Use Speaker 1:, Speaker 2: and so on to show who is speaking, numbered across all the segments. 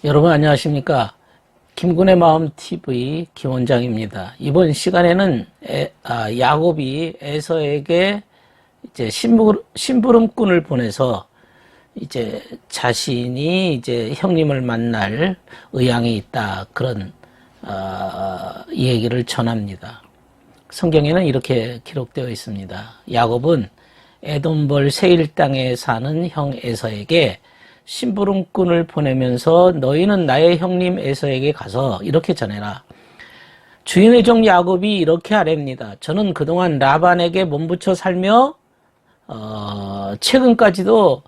Speaker 1: 여러분 안녕하십니까? 김군의 마음 TV 김원장입니다. 이번 시간에는 야곱이 에서에게 이제 심부름꾼을 보내서 이제 자신이 이제 형님을 만날 의향이 있다, 그런 이 얘기를 전합니다. 성경에는 이렇게 기록되어 있습니다. 야곱은 에돔벌 세일 땅에 사는 형 에서에게 심부름꾼을 보내면서 너희는 나의 형님 에서에게 가서 이렇게 전해라. 주인의 종 야곱이 이렇게 아뢰입니다. 저는 그동안 라반에게 몸붙여 살며 최근까지도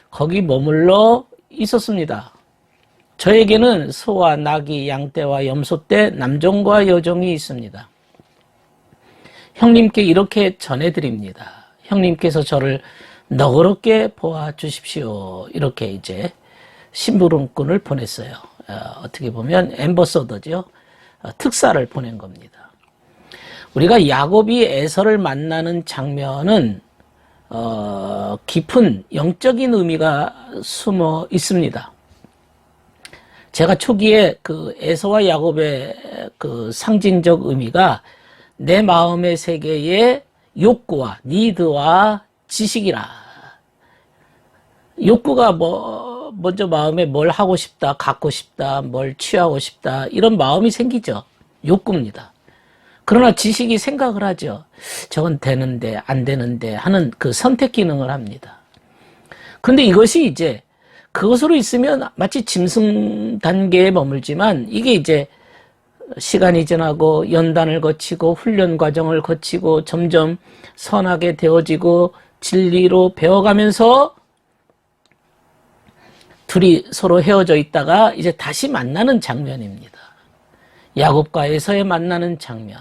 Speaker 1: 거기 머물러 있었습니다. 저에게는 소와 나귀, 양떼와 염소떼, 남종과 여종이 있습니다. 형님께 이렇게 전해드립니다. 형님께서 저를 너그럽게 보아주십시오. 이렇게 이제 심부름꾼을 보냈어요. 어떻게 보면 앰버서더죠. 특사를 보낸 겁니다. 우리가 야곱이 에서를 만나는 장면은 깊은 영적인 의미가 숨어 있습니다. 제가 초기에 그 에서와 야곱의 그 상징적 의미가 내 마음의 세계의 욕구와 니드와 지식이라. 욕구가 먼저 마음에 뭘 하고 싶다, 갖고 싶다, 뭘 취하고 싶다, 이런 마음이 생기죠. 욕구입니다. 그러나 지식이 생각을 하죠. 저건 되는데 안 되는데 하는 그 선택 기능을 합니다. 근데 이것이 이제 그것으로 있으면 마치 짐승 단계에 머물지만, 이게 이제 시간이 지나고 연단을 거치고 훈련 과정을 거치고 점점 선하게 되어지고 진리로 배워가면서 둘이 서로 헤어져 있다가 이제 다시 만나는 장면입니다. 야곱과 에서의 만나는 장면.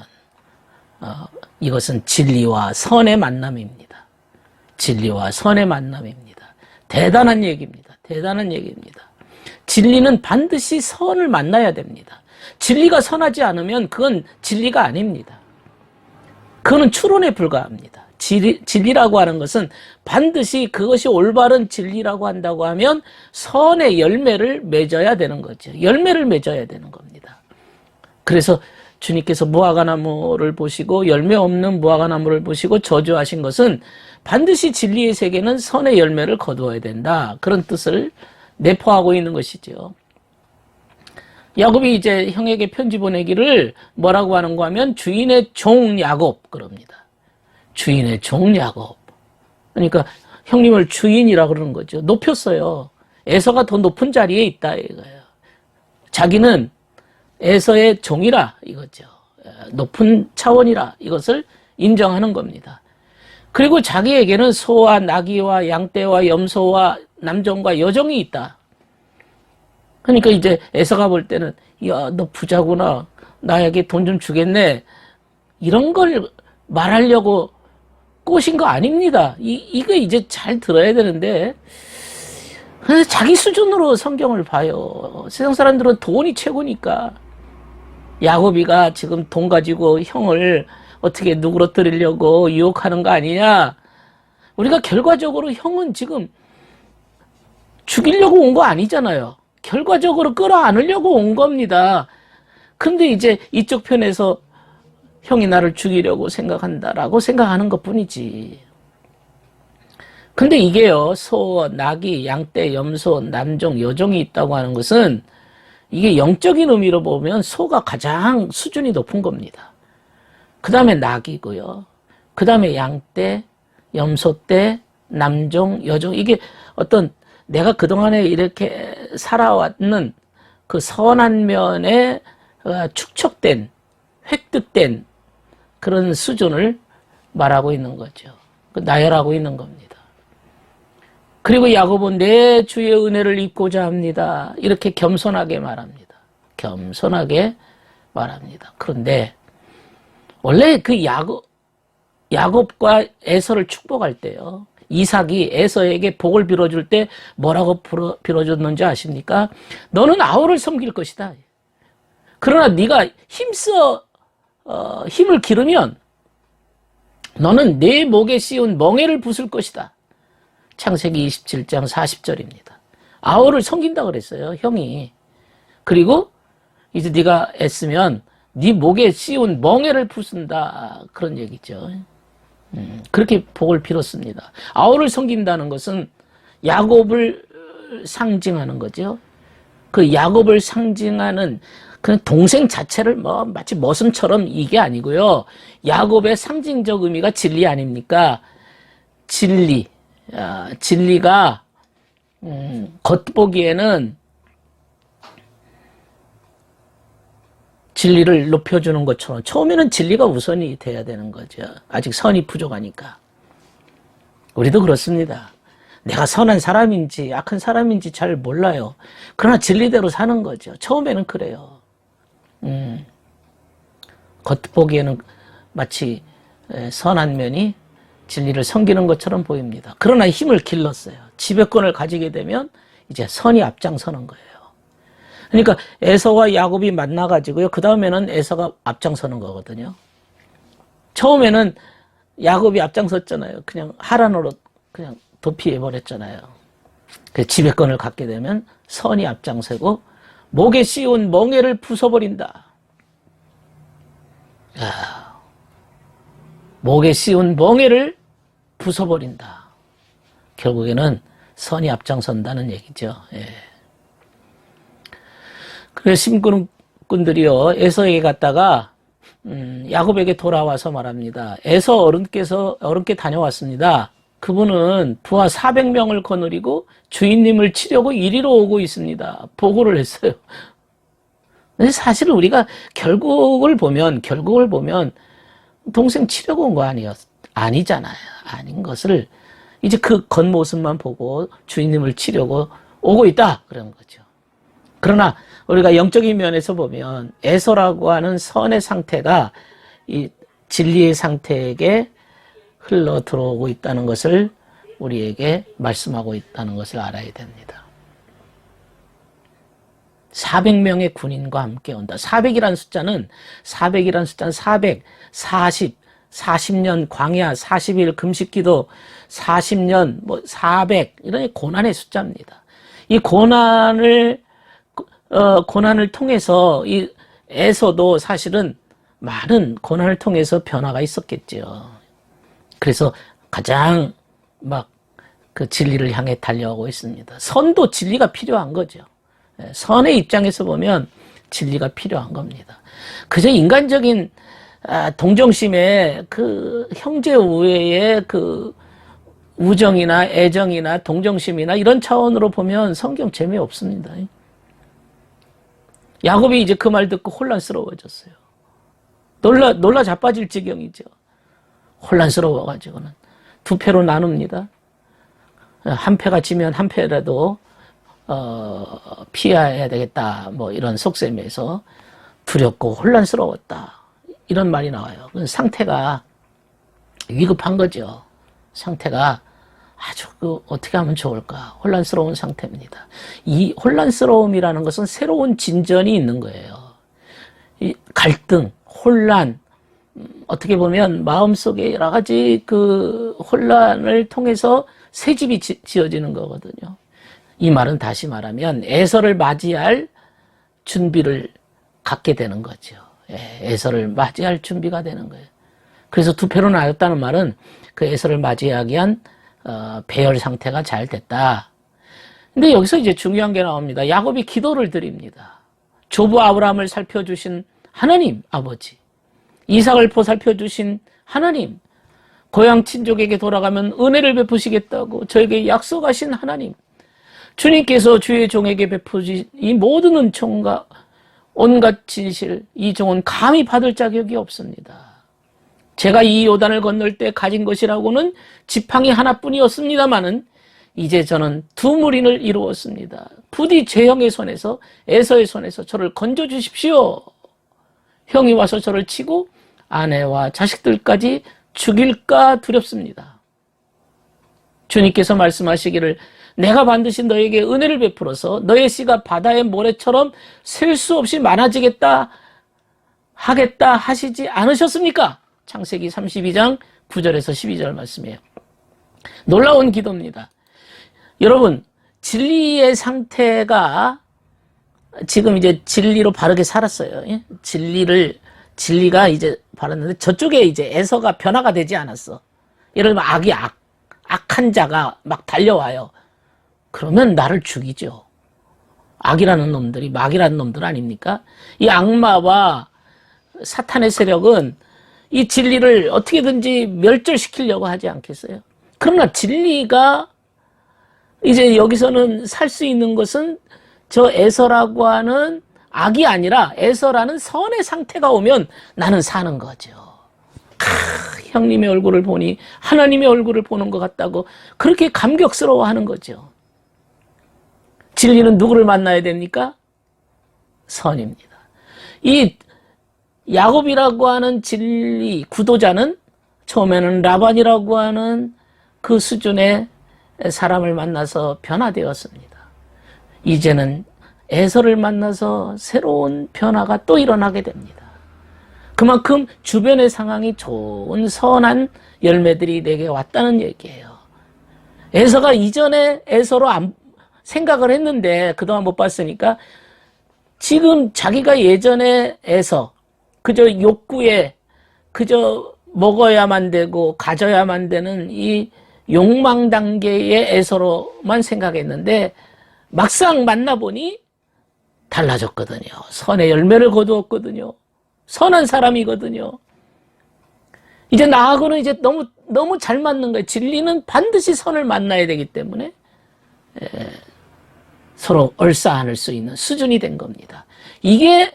Speaker 1: 이것은 진리와 선의 만남입니다. 진리와 선의 만남입니다. 대단한 얘기입니다. 대단한 얘기입니다. 진리는 반드시 선을 만나야 됩니다. 진리가 선하지 않으면 그건 진리가 아닙니다. 그거는 추론에 불과합니다. 진리라고 하는 것은 반드시 그것이 올바른 진리라고 한다고 하면 선의 열매를 맺어야 되는 거죠. 열매를 맺어야 되는 겁니다. 그래서 주님께서 무화과나무를 보시고 열매 없는 무화과나무를 보시고 저주하신 것은 반드시 진리의 세계는 선의 열매를 거두어야 된다, 그런 뜻을 내포하고 있는 것이죠. 야곱이 이제 형에게 편지 보내기를 뭐라고 하는가 하면 주인의 종 야곱 그럽니다. 주인의 종 야곱. 그러니까 형님을 주인이라고 그러는 거죠. 높였어요. 에서가 더 높은 자리에 있다 이거예요. 자기는 에서의 종이라 이거죠. 높은 차원이라 이것을 인정하는 겁니다. 그리고 자기에게는 소와 나귀와 양떼와 염소와 남종과 여종이 있다. 그러니까 이제 에서가 볼 때는, 야, 너 부자구나, 나에게 돈 좀 주겠네, 이런 걸 말하려고 꼬신 거 아닙니다. 이거 이제 잘 들어야 되는데, 자기 수준으로 성경을 봐요. 세상 사람들은 돈이 최고니까. 야곱이가 지금 돈 가지고 형을 어떻게 누그러뜨리려고 유혹하는 거 아니냐. 우리가 결과적으로 형은 지금 죽이려고 온 거 아니잖아요. 결과적으로 끌어안으려고 온 겁니다. 근데 이제 이쪽 편에서 형이 나를 죽이려고 생각한다라고 생각하는 것 뿐이지. 근데 이게요, 소, 나귀, 양떼, 염소, 남종, 여종이 있다고 하는 것은 이게 영적인 의미로 보면 소가 가장 수준이 높은 겁니다. 그 다음에 나귀고요. 그 다음에 양떼, 염소떼, 남종, 여종. 이게 어떤 내가 그동안에 이렇게 살아왔는 그 선한 면에 축적된, 획득된 그런 수준을 말하고 있는 거죠. 나열하고 있는 겁니다. 그리고 야곱은 내 주의 은혜를 입고자 합니다. 이렇게 겸손하게 말합니다. 겸손하게 말합니다. 그런데 원래 그 야곱과 에서를 축복할 때요, 이삭이 에서에게 복을 빌어줄 때 뭐라고 빌어줬는지 아십니까? 너는 아우를 섬길 것이다. 그러나 네가 힘을 기르면 너는 내 목에 씌운 멍에를 부술 것이다. 창세기 27장 40절입니다. 아우를 섬긴다 그랬어요, 형이. 그리고 이제 네가 애쓰면 네 목에 씌운 멍에를 부순다. 그런 얘기죠. 그렇게 복을 빌었습니다. 아우를 섬긴다는 것은 야곱을 상징하는 거죠. 그 야곱을 상징하는 그 동생 자체를 뭐 마치 머슴처럼 이게 아니고요. 야곱의 상징적 의미가 진리 아닙니까? 진리. 진리가 겉보기에는 진리를 높여주는 것처럼 처음에는 진리가 우선이 돼야 되는 거죠. 아직 선이 부족하니까. 우리도 그렇습니다. 내가 선한 사람인지 악한 사람인지 잘 몰라요. 그러나 진리대로 사는 거죠. 처음에는 그래요. 겉보기에는 마치 선한 면이 진리를 섬기는 것처럼 보입니다. 그러나 힘을 길렀어요. 지배권을 가지게 되면 이제 선이 앞장서는 거예요. 그러니까 에서와 야곱이 만나가지고요. 그 다음에는 에서가 앞장서는 거거든요. 처음에는 야곱이 앞장섰잖아요. 그냥 하란으로 그냥 도피해버렸잖아요. 그 지배권을 갖게 되면 선이 앞장서고 목에 씌운 멍에를 부숴버린다. 목에 씌운 멍에를 부숴버린다. 결국에는 선이 앞장선다는 얘기죠. 예. 그래서 심부름꾼들이요, 에서에게 갔다가 야곱에게 돌아와서 말합니다. 에서 어른께 다녀왔습니다. 그분은 부하 400명을 거느리고 주인님을 치려고 이리로 오고 있습니다. 보고를 했어요. 근데 사실 우리가 결국을 보면 동생 치려고 온 거 아니잖아요. 아닌 것을 이제 그 겉모습만 보고 주인님을 치려고 오고 있다. 그런 거죠. 그러나 우리가 영적인 면에서 보면 에서라고 하는 선의 상태가 이 진리의 상태에게 흘러 들어오고 있다는 것을 우리에게 말씀하고 있다는 것을 알아야 됩니다. 400명의 군인과 함께 온다. 400이라는 숫자는 400, 40년 광야, 40일 금식기도, 40년, 400 이런 고난의 숫자입니다. 이 고난을 통해서 이 에서도 사실은 많은 고난을 통해서 변화가 있었겠죠. 그래서 가장 그 진리를 향해 달려가고 있습니다. 선도 진리가 필요한 거죠. 선의 입장에서 보면 진리가 필요한 겁니다. 그저 인간적인 동정심에 그 형제 우애의 그 우정이나 애정이나 동정심이나 이런 차원으로 보면 성경 재미없습니다. 야곱이 이제 그 말 듣고 혼란스러워졌어요. 놀라 자빠질 지경이죠. 혼란스러워가지고는 두 패로 나눕니다. 한 패가 지면 한 패라도 피해야 되겠다. 이런 속셈에서 두렵고 혼란스러웠다. 이런 말이 나와요. 상태가 위급한 거죠. 상태가 아주 어떻게 하면 좋을까? 혼란스러운 상태입니다. 이 혼란스러움이라는 것은 새로운 진전이 있는 거예요. 이 갈등, 혼란, 어떻게 보면 마음속에 여러 가지 그 혼란을 통해서 새 집이 지어지는 거거든요. 이 말은 다시 말하면 에서를 맞이할 준비를 갖게 되는 거죠. 에서를 맞이할 준비가 되는 거예요. 그래서 두 패로 나눴다는 말은 그 에서를 맞이하기 위한 배열 상태가 잘 됐다. 근데 여기서 이제 중요한 게 나옵니다. 야곱이 기도를 드립니다. 조부 아브라함을 살펴주신 하나님 아버지, 이삭을 보살펴주신 하나님, 고향 친족에게 돌아가면 은혜를 베푸시겠다고 저에게 약속하신 하나님, 주님께서 주의 종에게 베푸신 이 모든 은총과 온갖 진실, 이 종은 감히 받을 자격이 없습니다. 제가 이 요단을 건널 때 가진 것이라고는 지팡이 하나뿐이었습니다마는 이제 저는 두 무리를 이루었습니다. 부디 제 형의 손에서, 에서의 손에서 저를 건져주십시오. 형이 와서 저를 치고 아내와 자식들까지 죽일까 두렵습니다. 주님께서 말씀하시기를 내가 반드시 너에게 은혜를 베풀어서 너의 씨가 바다의 모래처럼 셀 수 없이 많아지겠다 하겠다 하시지 않으셨습니까? 창세기 32장 9절에서 12절 말씀이에요. 놀라운 기도입니다. 여러분, 진리의 상태가 지금 이제 진리로 바르게 살았어요. 예? 진리가 이제 바랐는데 저쪽에 이제 에서가 변화가 되지 않았어. 예를 들면 악한 자가 막 달려와요. 그러면 나를 죽이죠. 악이라는 놈들이, 마귀라는 놈들 아닙니까? 이 악마와 사탄의 세력은 이 진리를 어떻게든지 멸절시키려고 하지 않겠어요? 그러나 진리가 이제 여기서는 살 수 있는 것은 저 에서라고 하는 악이 아니라 에서라는 선의 상태가 오면 나는 사는 거죠. 형님의 얼굴을 보니 하나님의 얼굴을 보는 것 같다고 그렇게 감격스러워하는 거죠. 진리는 누구를 만나야 됩니까? 선입니다. 이 야곱이라고 하는 진리 구도자는 처음에는 라반이라고 하는 그 수준의 사람을 만나서 변화되었습니다. 이제는 에서를 만나서 새로운 변화가 또 일어나게 됩니다. 그만큼 주변의 상황이 좋은 선한 열매들이 내게 왔다는 얘기예요. 에서가 이전에 에서로 생각을 했는데 그동안 못 봤으니까 지금 자기가 예전에 에서 그저 욕구에 그저 먹어야만 되고 가져야만 되는 이 욕망 단계의 에서로만 생각했는데 막상 만나보니 달라졌거든요. 선의 열매를 거두었거든요. 선한 사람이거든요. 이제 나하고는 이제 너무 잘 맞는 거예요. 진리는 반드시 선을 만나야 되기 때문에 서로 얼싸안을 수 있는 수준이 된 겁니다. 이게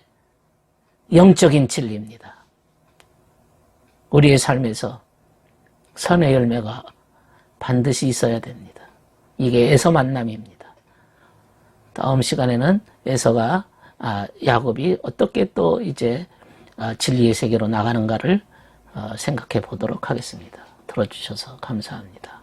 Speaker 1: 영적인 진리입니다. 우리의 삶에서 선의 열매가 반드시 있어야 됩니다. 이게 에서 만남입니다. 다음 시간에는 에서가 야곱이 어떻게 또 이제 진리의 세계로 나가는가를 생각해 보도록 하겠습니다. 들어주셔서 감사합니다.